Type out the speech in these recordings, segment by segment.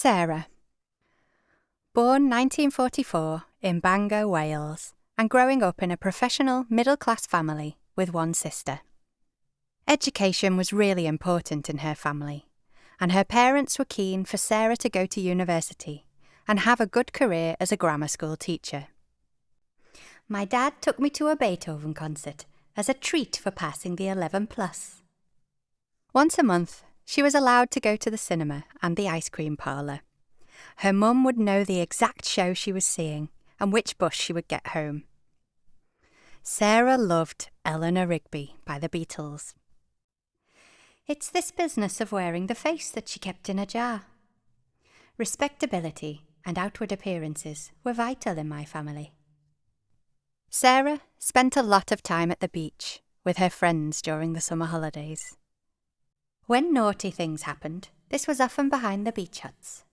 Sarah. Born 1944 in Bangor, Wales, and growing up in a professional middle-class family with one sister. Education was really important in her family, and her parents were keen for Sarah to go to university and have a good career as a grammar school teacher. My dad took me to a Beethoven concert as a treat for passing the 11+. Once a month, she was allowed to go to the cinema and the ice cream parlour. Her mum would know the exact show she was seeing and which bus she would get home. Sarah loved Eleanor Rigby by the Beatles. It's this business of wearing the face that she kept in a jar. Respectability and outward appearances were vital in my family. Sarah spent a lot of time at the beach with her friends during the summer holidays. When naughty things happened, this was often behind the beach huts,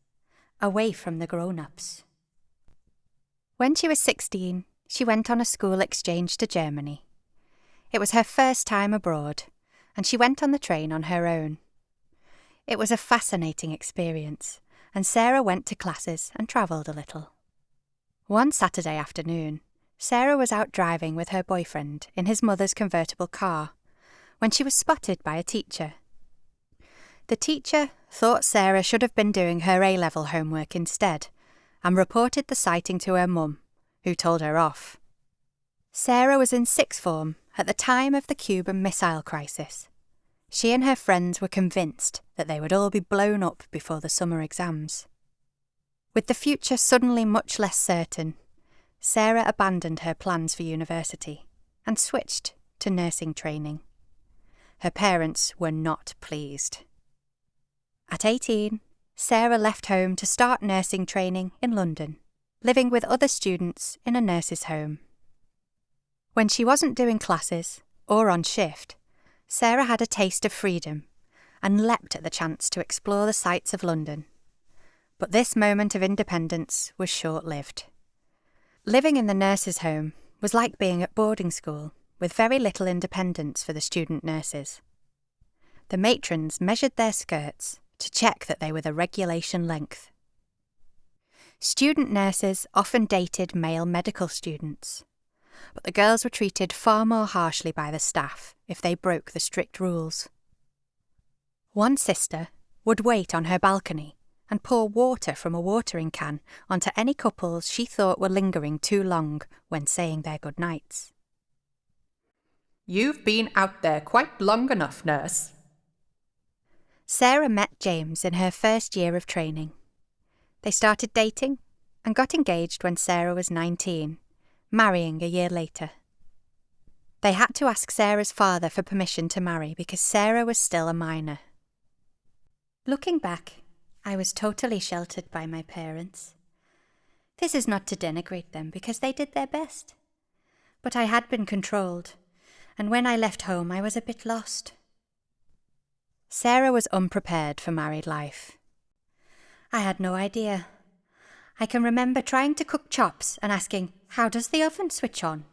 away from the grown-ups. When she was 16, she went on a school exchange to Germany. It was her first time abroad, and she went on the train on her own. It was a fascinating experience, and Sarah went to classes and travelled a little. One Saturday afternoon, Sarah was out driving with her boyfriend in his mother's convertible car when she was spotted by a teacher. The teacher thought Sarah should have been doing her A-level homework instead and reported the sighting to her mum, who told her off. Sarah was in sixth form at the time of the Cuban Missile Crisis. She and her friends were convinced that they would all be blown up before the summer exams. With the future suddenly much less certain, Sarah abandoned her plans for university and switched to nursing training. Her parents were not pleased. At 18, Sarah left home to start nursing training in London, living with other students in a nurse's home. When she wasn't doing classes or on shift, Sarah had a taste of freedom and leapt at the chance to explore the sights of London. But this moment of independence was short-lived. Living in the nurse's home was like being at boarding school, with very little independence for the student nurses. The matrons measured their skirts to check that they were the regulation length. Student nurses often dated male medical students, but the girls were treated far more harshly by the staff if they broke the strict rules. One sister would wait on her balcony and pour water from a watering can onto any couples she thought were lingering too long when saying their goodnights. "You've been out there quite long enough, nurse." Sarah met James in her first year of training. They started dating and got engaged when Sarah was 19, marrying a year later. They had to ask Sarah's father for permission to marry because Sarah was still a minor. Looking back, I was totally sheltered by my parents. This is not to denigrate them because they did their best. But I had been controlled, and when I left home I was a bit lost. Sarah was unprepared for married life. I had no idea. I can remember trying to cook chops and asking, "How does the oven switch on?"